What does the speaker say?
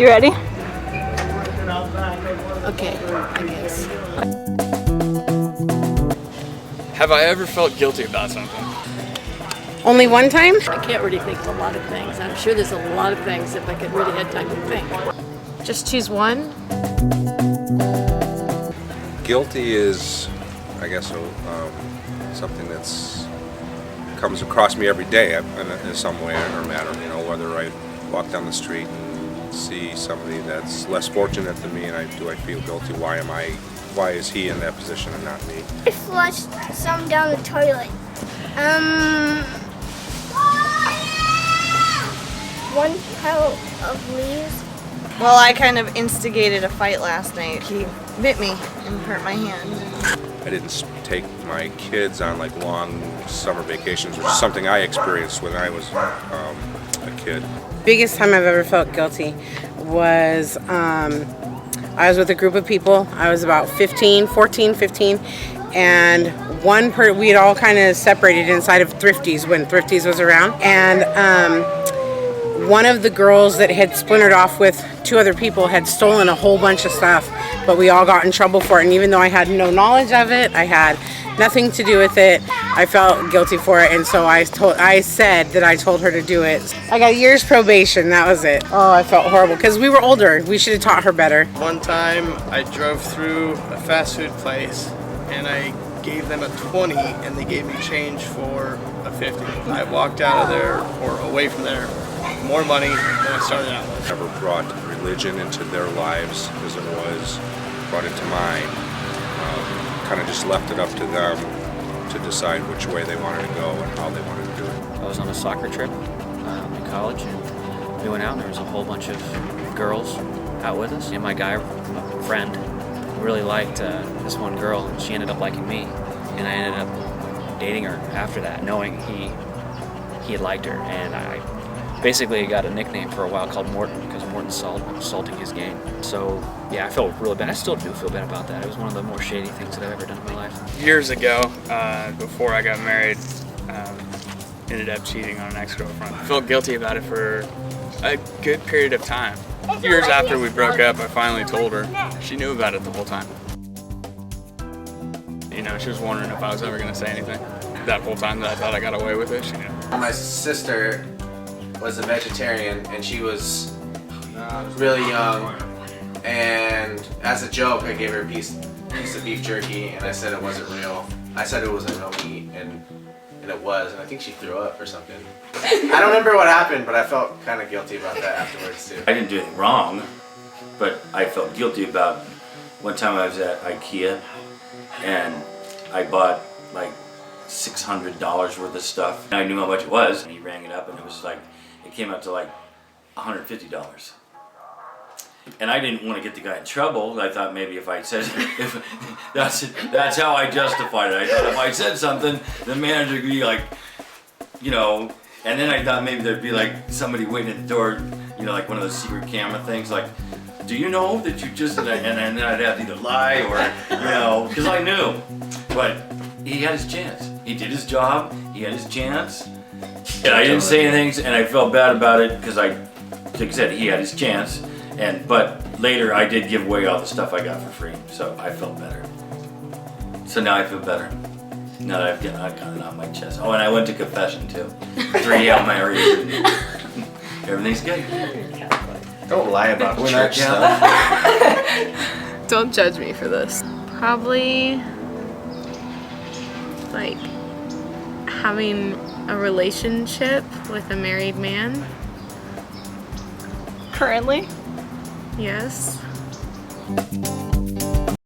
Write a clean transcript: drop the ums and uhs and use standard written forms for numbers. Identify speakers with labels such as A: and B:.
A: You ready?
B: Okay, I guess.
C: Have I ever felt guilty about something?
D: Only one time?
B: I can't really think of a lot of things. I'm sure there's a lot of things if I could really had time to think.
E: Just choose one.
F: Guilty is, I guess, something that's comes across me every day in some way or manner. You know, whether I walk down the street and see somebody that's less fortunate than me, and I feel guilty? Why is he in that position and not me?
G: I flushed some down the toilet. One pile of leaves.
A: Well, I kind of instigated a fight last night. He bit me and hurt my hand.
F: I didn't take my kids on like long summer vacations, which is something I experienced when I was a kid.
D: Biggest time I've ever felt guilty was I was with a group of people. I was about 15, and we had all kind of separated inside of Thrifties when Thrifties was around, and one of the girls that had splintered off with two other people had stolen a whole bunch of stuff, but we all got in trouble for it. And even though I had no knowledge of it, I had nothing to do with it, I felt guilty for it. And so I said that I told her to do it. I got a year's probation. That was it. Oh, I felt horrible because we were older. We should have taught her better.
H: One time I drove through a fast food place and I gave them a 20 and they gave me change for a 50. I walked out of there or away from there more money than I started out with.
F: Never brought religion into their lives as it was brought into mine. Kind of just left it up to them to decide which way they wanted to go and how they wanted to do it.
I: I was on a soccer trip in college, and we went out and there was a whole bunch of girls out with us. And my friend really liked this one girl, and she ended up liking me. And I ended up dating her after that, knowing he had liked her. And I basically got a nickname for a while called Morton because Morton's salting his game. So yeah, I felt really bad. I still do feel bad about that. It was one of the more shady things that I've ever done in my life.
C: Years ago, before I got married, ended up cheating on an ex-girlfriend. I felt guilty about it for a good period of time. Years after we broke up, I finally told her. She knew about it the whole time. You know, she was wondering if I was ever going to say anything. That whole time that I thought I got away with it, she knew.
J: My sister was a vegetarian and she was really young, and as a joke I gave her a piece of beef jerky and I said it wasn't real. I said it wasn't real meat and it was, and I think she threw up or something. I don't remember what happened, but I felt kind of guilty about that afterwards too.
K: I didn't do anything wrong, but I felt guilty about one time I was at IKEA and I bought like $600 worth of stuff. And I knew how much it was, and he rang it up and it was like, it came out to like $150. And I didn't want to get the guy in trouble. I thought maybe if I said, that's how I justified it. I thought if I said something, the manager would be like, you know, and then I thought maybe there'd be like somebody waiting at the door, you know, like one of those secret camera things, like, do you know that you just, and then I'd have to either lie or, you know, because I knew. But he had his chance. He did his job, he had his chance. And I didn't say anything, and I felt bad about it because like I said, he had his chance. But later I did give away all the stuff I got for free, so I felt better. So now I feel better. Now that I've got it on my chest. Oh, and I went to confession too. 3 Hail Marys. Everything's good.
J: Don't lie about church stuff.
E: Don't judge me for this. Probably like having a relationship with a married man.
A: Currently?
E: Yes.